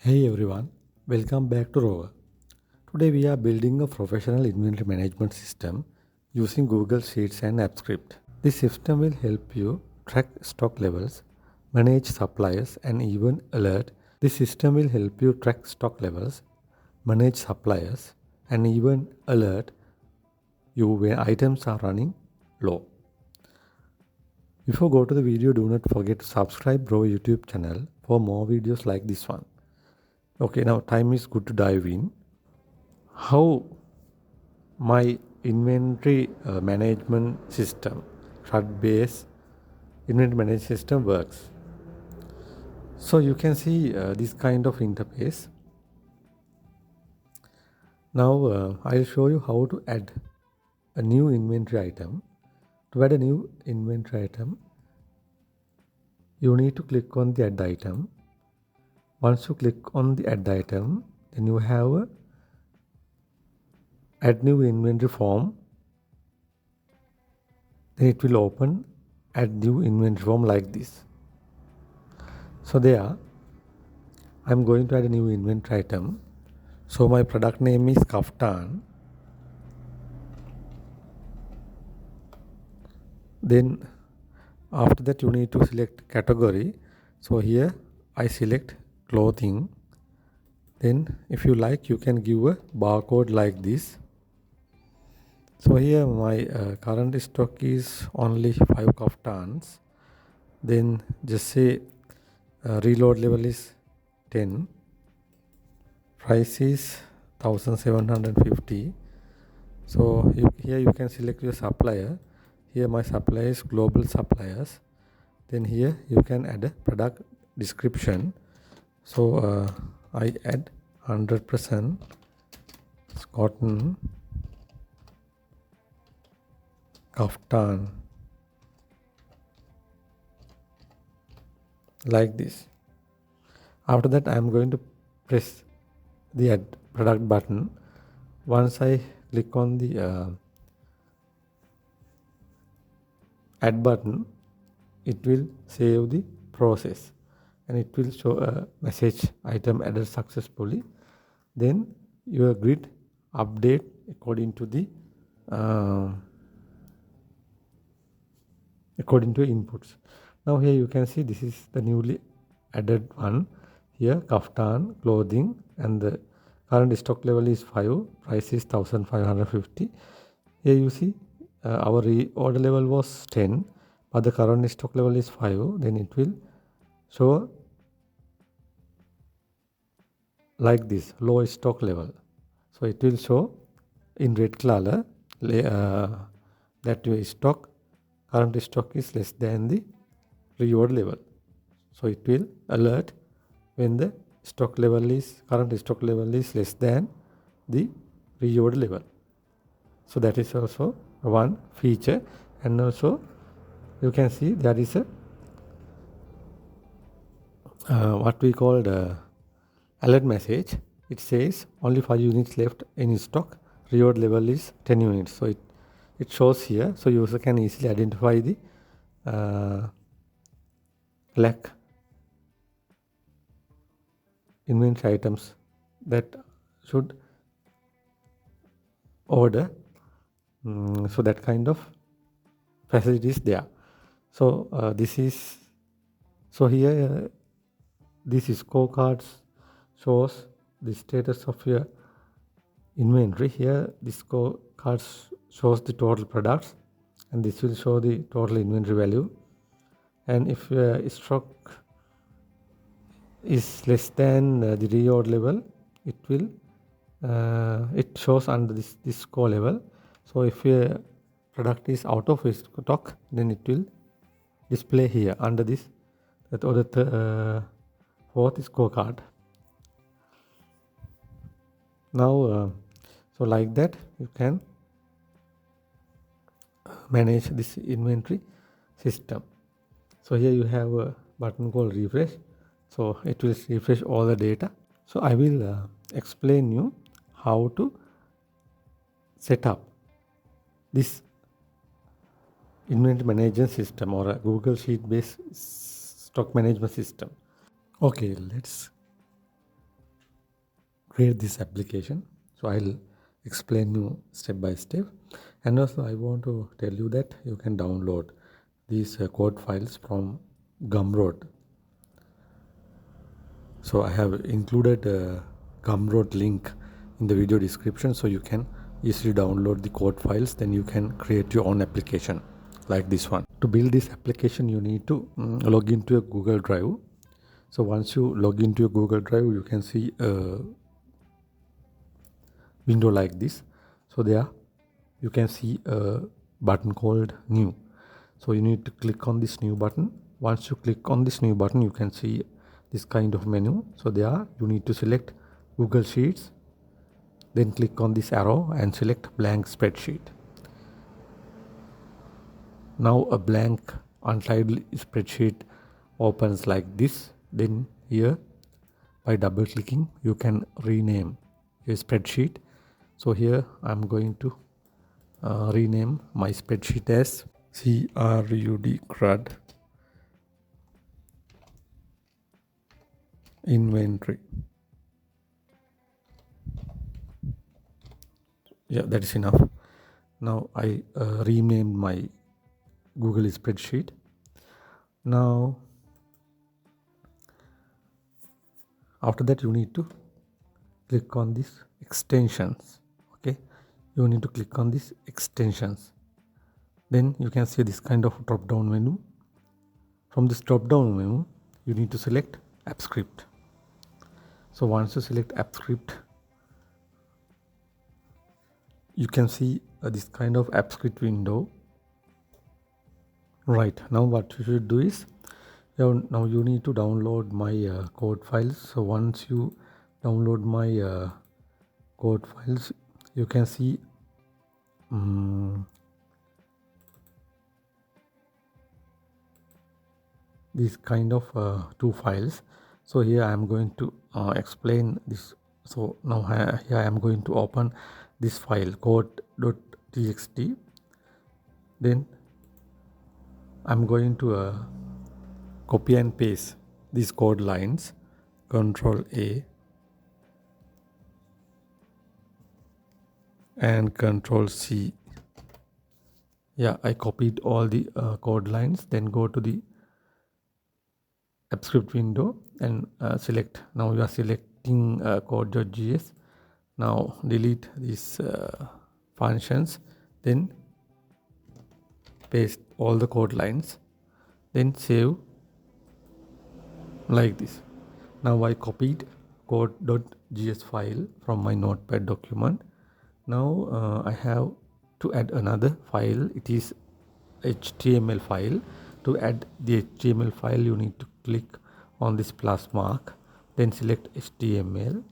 Hey everyone, welcome back to Rover. Today we are building a professional inventory management system using Google Sheets and Appscript. This system will help you track stock levels, manage suppliers, and even alert. This system will help you track stock levels, manage suppliers, and even alert you when items are running low. Before go to the video, do not forget to subscribe Rover YouTube channel for more videos like this one. Okay, now time is good to dive in. How my inventory management system, CRUD based inventory management system works. So you can see this kind of interface. Now I'll show you how to add a new inventory item. To add a new inventory item, you need to click on the add item. Once you click on the add item, then you have a add new inventory form. Then it will open add new inventory form like this. So there I'm going to add a new inventory item. So my product name is kaftan. Then after that you need to select category. So here I select clothing. Then if you like, you can give a barcode like this. So here my current stock is only 5 kaftans. Then just say reload level is 10. Price is 1750. So here you can select your supplier. Here my supplier is global suppliers. Then here you can add a product description. So I add 100% cotton kaftan like this. After that I am going to press the add product button. Once I click on the add button, it will save the process and it will show a message item added successfully. Then your grid update according to the inputs. Now here you can see this is the newly added one. Here kaftan clothing and the current stock level is 5, price is 1550. Here you see our order level was 10, but the current stock level is 5. Then it will show like this, low stock level. So it will show in red color that your current stock is less than the reorder level. So it will alert when the current stock level is less than the reorder level. So that is also one feature. And also you can see there is a what we call the alert message. It says only 5 units left in stock, reorder level is 10 units. So it shows here, so user can easily identify the lack inventory items that should order. So that kind of facility is there. So here this scorecards shows the status of your inventory. Here this scorecard shows the total products, and this will show the total inventory value. And if stock is less than the reorder level, it shows under this score level. So if your product is out of stock, then it will display here under this fourth scorecard. Now so like that you can manage this inventory system. So here you have a button called refresh. So it will refresh all the data. So I will explain you how to set up this inventory management system or a Google Sheet based stock management system. Okay, let's create this application. So I'll explain you step by step. And also I want to tell you that you can download these code files from Gumroad. So I have included a Gumroad link in the video description, so you can easily download the code files. Then you can create your own application like this one. To build this application, you need to log into a Google Drive. So once you log into your Google Drive, you can see a window like this. So there you can see a button called new. So you need to click on this new button. Once you click on this new button, you can see this kind of menu. So there you need to select Google Sheets, then click on this arrow and select blank spreadsheet. Now a blank untitled spreadsheet opens like this. Then here by double clicking you can rename your spreadsheet. So here I'm going to rename my spreadsheet as CRUD inventory. Yeah, that is enough. Now I renamed my Google spreadsheet. Now after that you need to click on this extensions. Okay, you need to click on this extensions. Then you can see this kind of drop down menu. From this drop down menu you need to select Appscript. So once you select Appscript, you can see this kind of Appscript window. Right, now what you should do is now you need to download my code files. So once you download my code files, you can see these kind of two files. So here I am going to explain this. So now here I am going to open this file code.txt. Then I'm going to copy and paste these code lines, Control A and Control C. Yeah, I copied all the code lines. Then go to the Appscript window and select. Now you are selecting code.js. Now delete these functions. Then paste all the code lines. Then save like this. Now I copied code.js file from my notepad document. Now I have to add another file. It is HTML file. To add the HTML file, you need to click on this plus mark, then select HTML.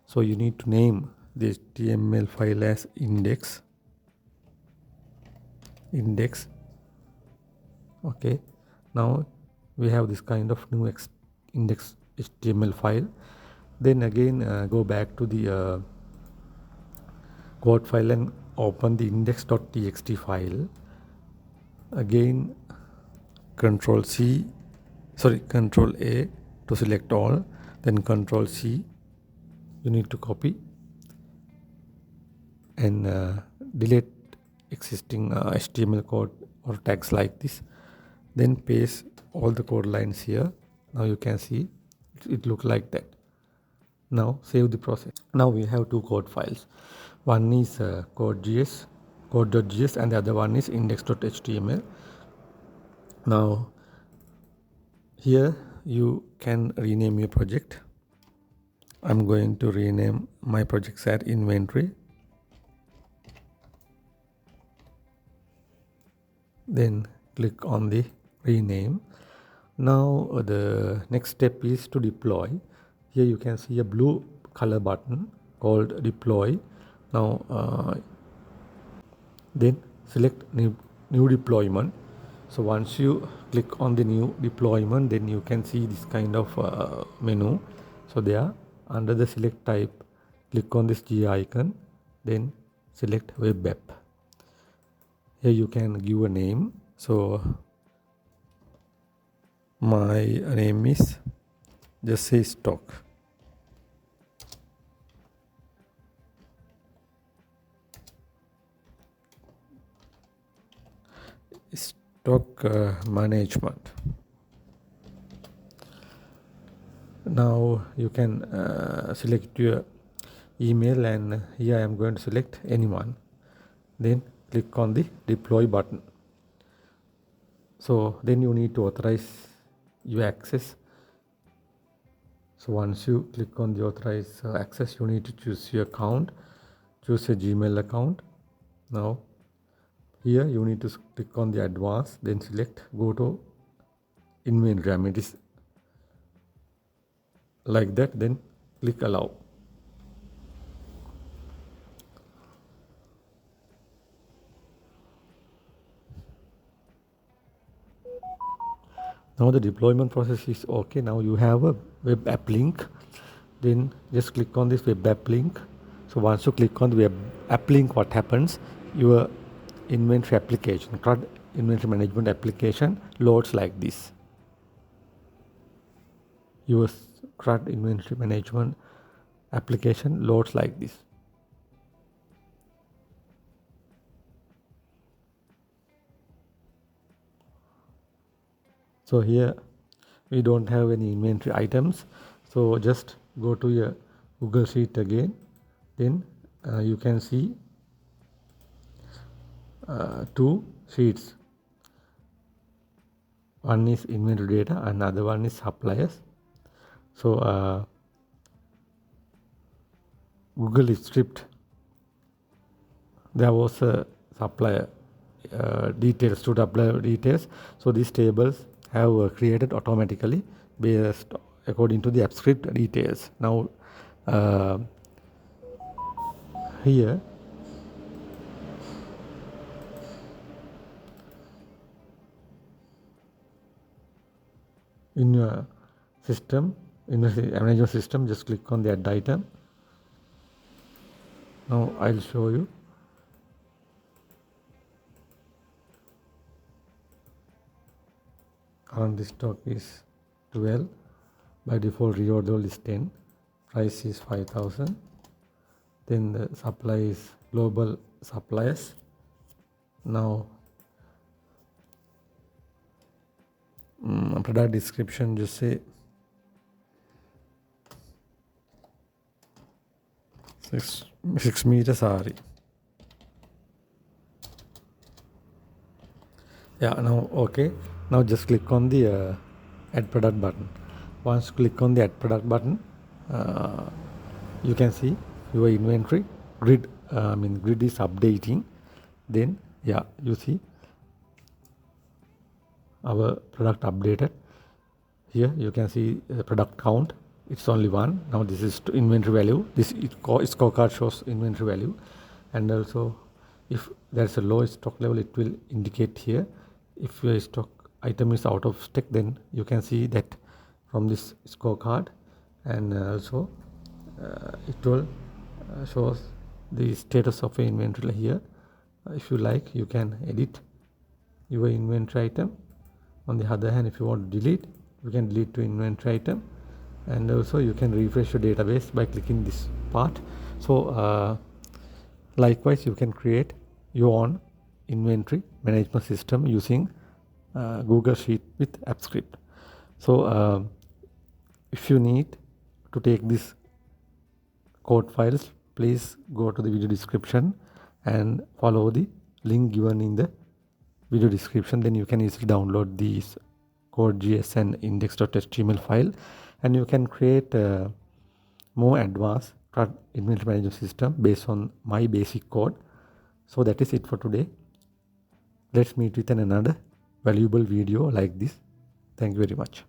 So you need to name the HTML file as index. Okay, now we have this kind of new index HTML file. Then again go back to the code file and open the index.txt file. Again Control A to select all, then Control C. You need to copy and delete existing HTML code or tags like this. Then paste all the code lines here. Now you can see it look like that. Now save the process. Now we have two code files. One is code.js and the other one is index.html. Now here you can rename your project. I'm going to rename my project as inventory. Then click on the rename. Now the next step is to deploy. Here you can see a blue color button called deploy. Now then select new deployment. So once you click on the new deployment, then you can see this kind of menu. So there under the select type, click on this G icon, then select web app. Here you can give a name. So my name is just say stock. stock management. Now you can select your email, and here I am going to select anyone. Then click on the deploy button. So then you need to authorize your access. So once you click on the authorize access, you need to choose your account, choose your Gmail account. Now here you need to click on the advanced, then select go to inventory. I mean, it is like that, then click allow. Now the deployment process is okay. Now you have a web app link, then just click on this web app link. So once you click on the web app link, what happens? Your inventory application, CRUD inventory management application loads like this. Your CRUD inventory management application loads like this. So here we don't have any inventory items. So just go to your Google Sheet again. Then you can see two sheets. One is inventory data and other one is suppliers. So Google is stripped. There was a supplier details to supplier details. So these tables have created automatically based according to the Appscript details. Now here in your system, in the management system, just click on the add item. Now I'll show you. Current stock is 12. By default, reorder is 10. Price is 5,000. Then the supply is global suppliers. Now product description, just say 6 meter sari. Yeah, now okay. Now just click on the add product button. Once you click on the add product button, you can see your inventory grid. Grid is updating. Then yeah, you see our product updated. Here you can see the product count. It's only one. Now this is inventory value. This scorecard shows inventory value, and also if there's a low stock level, it will indicate here. If your stock item is out of stock, then you can see that from this scorecard, and also it will shows the status of your inventory here. If you like, you can edit your inventory item. On the other hand, if you want to delete, you can delete to inventory item, and also you can refresh your database by clicking this part. So likewise, you can create your own inventory management system using Google Sheet with Appscript. So if you need to take this code files, please go to the video description and follow the link given in the video description. Then you can easily download these code.js and index.html file, and you can create more advanced inventory management system based on my basic code. So that is it for today. Let's meet with another valuable video like this. Thank you very much.